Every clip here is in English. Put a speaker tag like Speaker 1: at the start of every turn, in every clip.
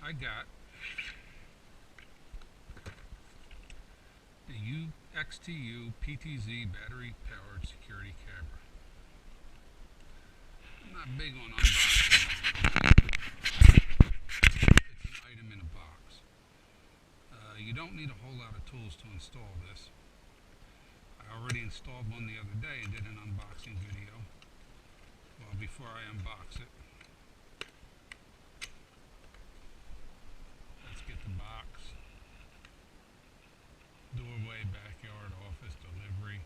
Speaker 1: I got the XTU PTZ battery powered security camera. I'm not big on unboxing. It's an item in a box. You don't need a whole lot of tools to install this. I already installed one the other day and did an unboxing video. Well, before I unbox it, let's get the box. Doorway, backyard, office, delivery.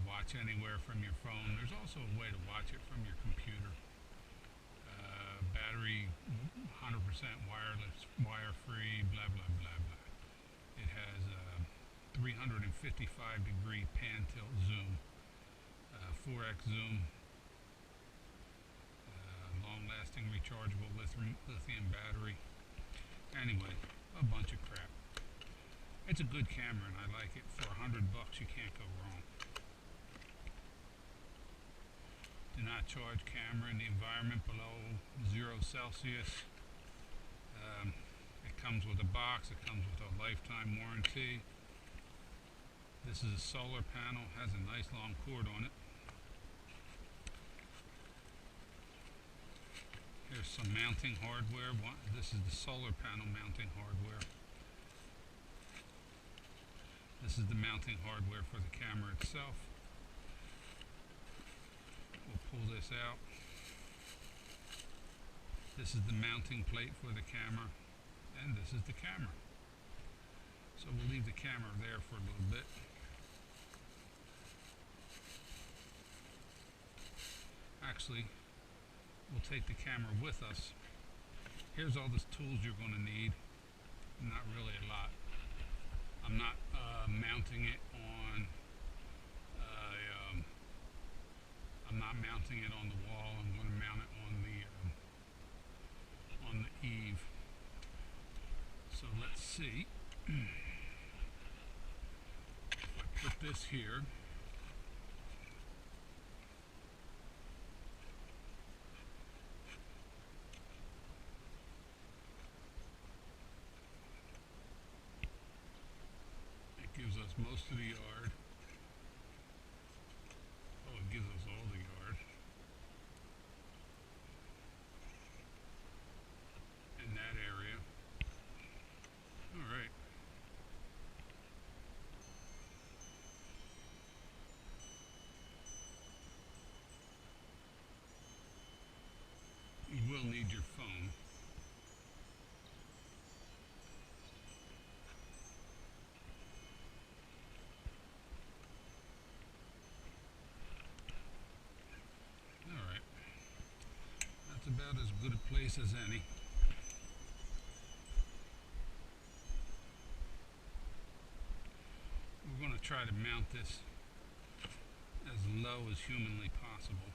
Speaker 1: Watch anywhere from your phone. There's also a way to watch it from your computer. Battery 100% wireless, wire-free, blah, blah, blah, blah. It has a 355 degree pan tilt zoom, 4x zoom, long-lasting rechargeable lithium battery. Anyway, a bunch of crap. It's a good camera and I like it. For $100 you can't go wrong. Do not charge camera in the environment below 0 Celsius. It comes with a box. It comes with a lifetime warranty. This is a solar panel. Has a nice long cord on it. Here's some mounting hardware. This is the solar panel mounting hardware. This is the mounting hardware for the camera itself. We'll pull this out. This is the mounting plate for the camera, and this is the camera. So we'll leave the camera there for a little bit. Actually, we'll take the camera with us. Here's all the tools you're going to need. Not really a lot. I'm not mounting it on. I'm not mounting it on the wall. I'm going to mount it on the eave. So let's see. If I put this here. Gives us most of the yard. Oh, it gives us all the yard. In that area. Alright. You will need your phone. About as good a place as any. We're going to try to mount this as low as humanly possible.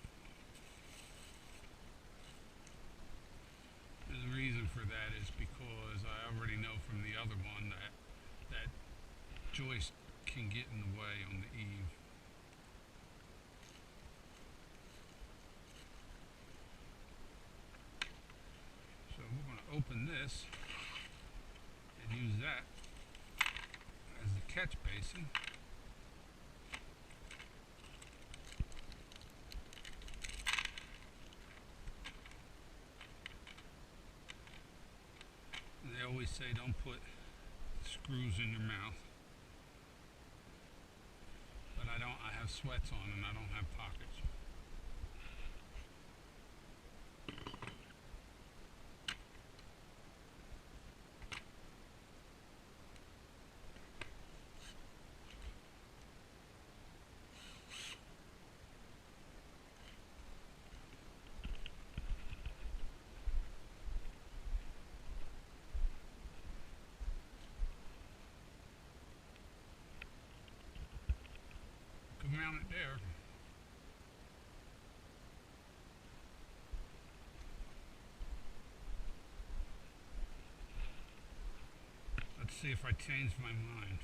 Speaker 1: And the reason for that is because I already know from the other one that joist can get in the way on the eave. We're going to open this and use that as the catch basin. And they always say don't put screws in your mouth, but I don't. I have sweats on and I don't have pockets. Mount it there. Let's see if I change my mind.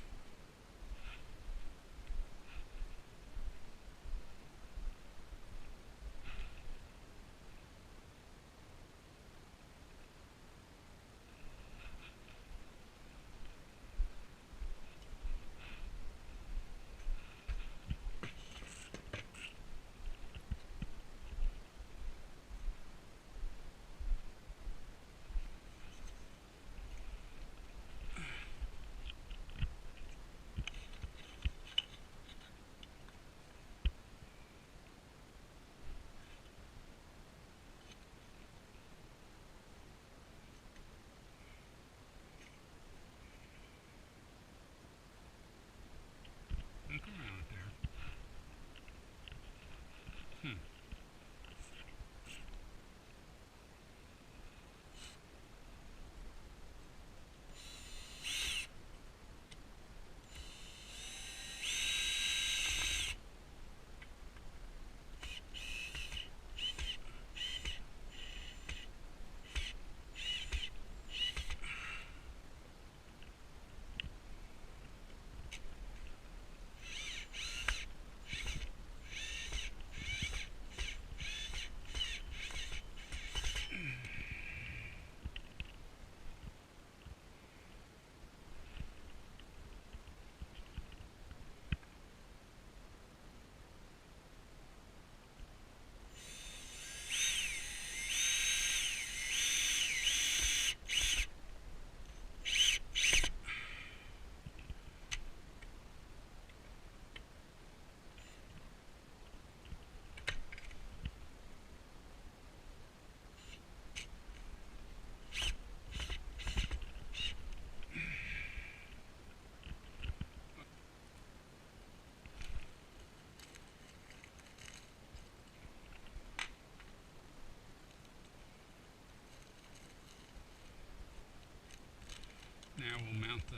Speaker 1: now we'll mount the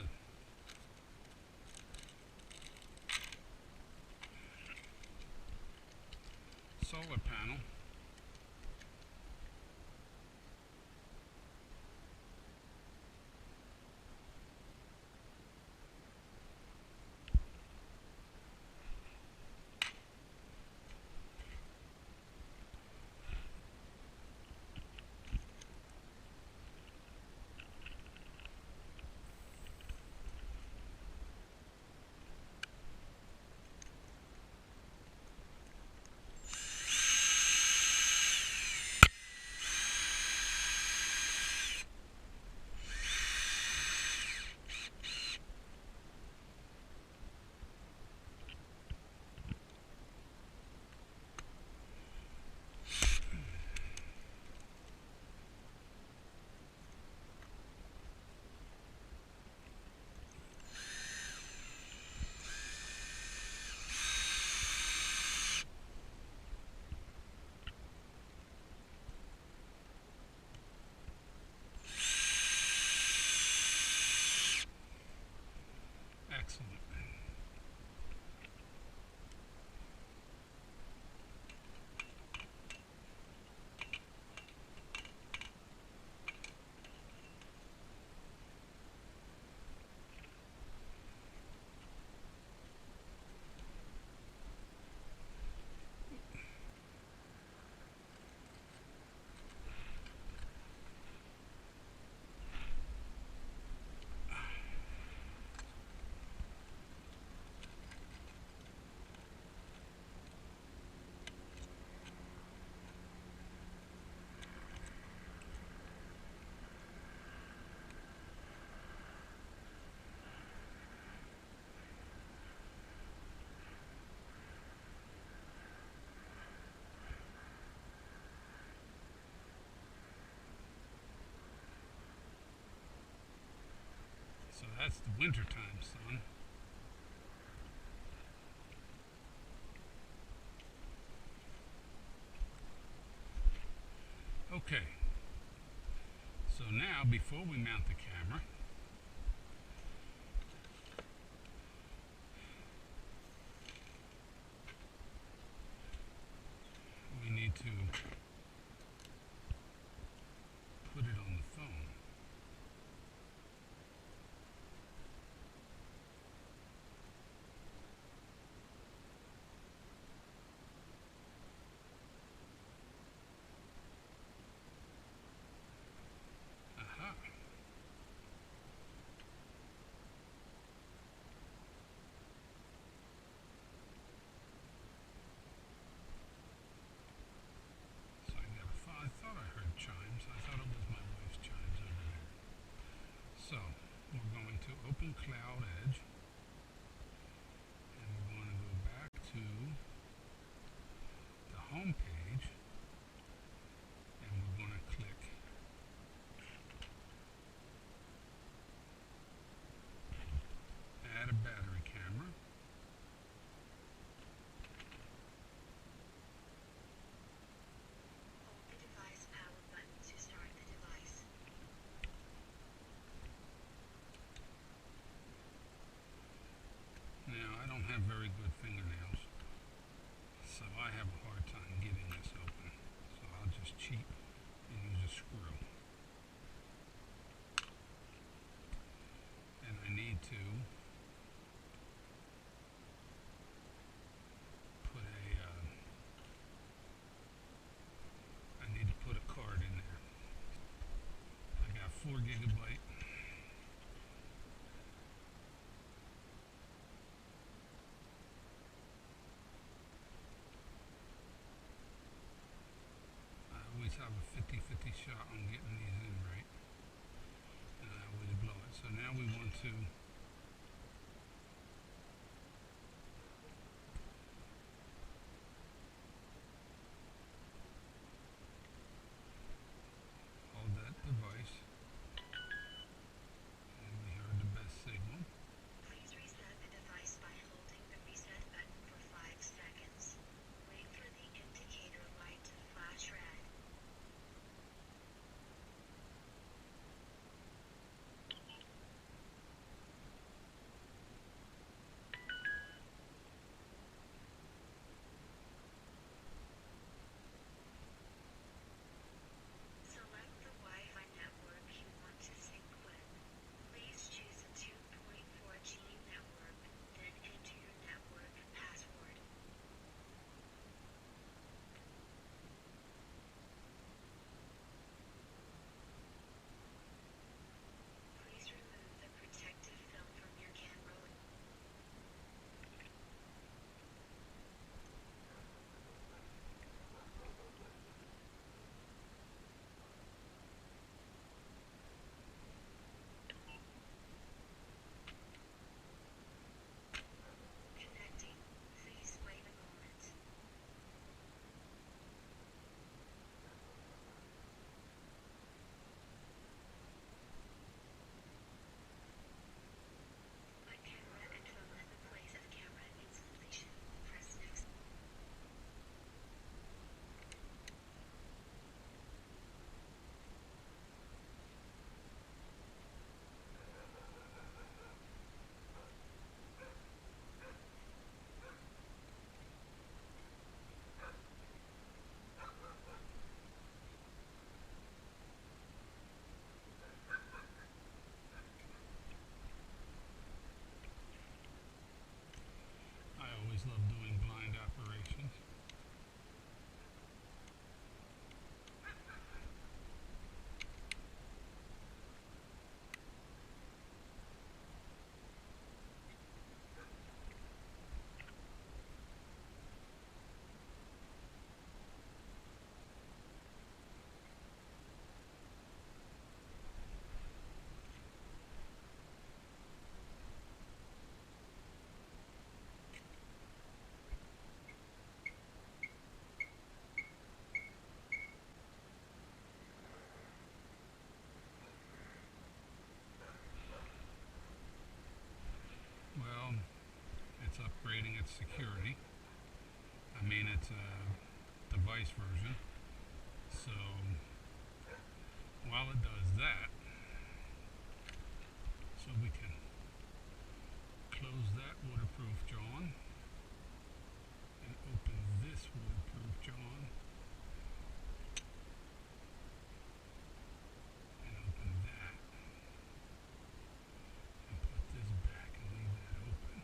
Speaker 1: solar panel. Excellent. So that's the wintertime sun. Okay, so now before we mount the camera, we need to put it on the phone. Aha. So I thought I heard chimes. I thought it was my wife's chimes over there. So we're going to open Cloud Edge, and we're going to go back to the home page, and we're going to click add a battery camera.
Speaker 2: Hold the device power button to start the device.
Speaker 1: Now I don't have very good fingernails, so I have a hard time getting this open. So I'll just cheat and use a screw. And I need to put a card in there. I got 4 gigabyte. I always have a 50-50 shot on getting these in right, and I always blow it. So now we want to hold that device, and we heard the best signal.
Speaker 2: Please reset the device by holding the reset button for 5 seconds. Wait for the indicator light to flash red.
Speaker 1: that's security. I mean, it's a device version. So while it does that, so we can close that waterproof John and open this waterproof John and open that and put this back and leave that open.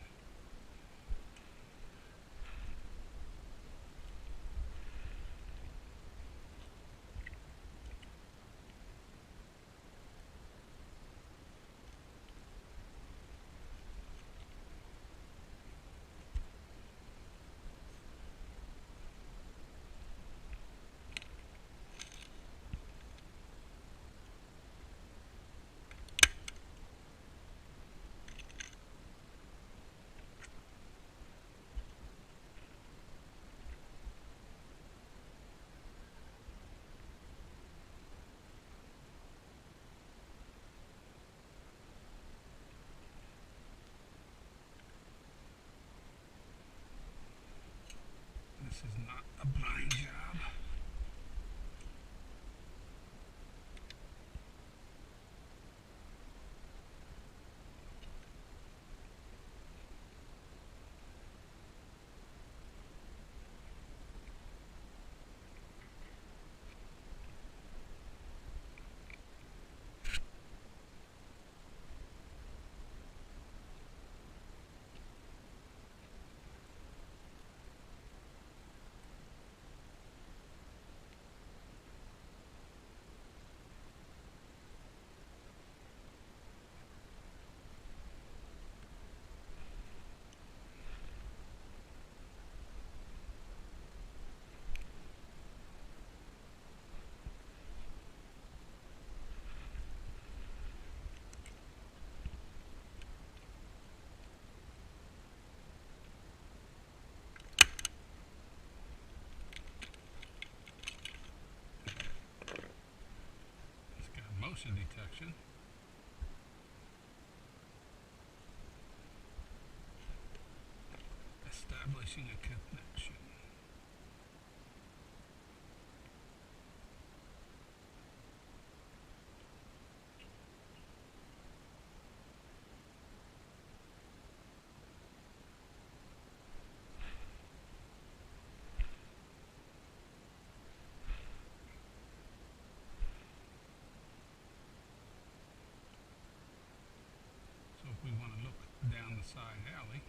Speaker 1: This is not a blind job. It's got motion detection. Establishing a connection. So if we want to look down the side alley,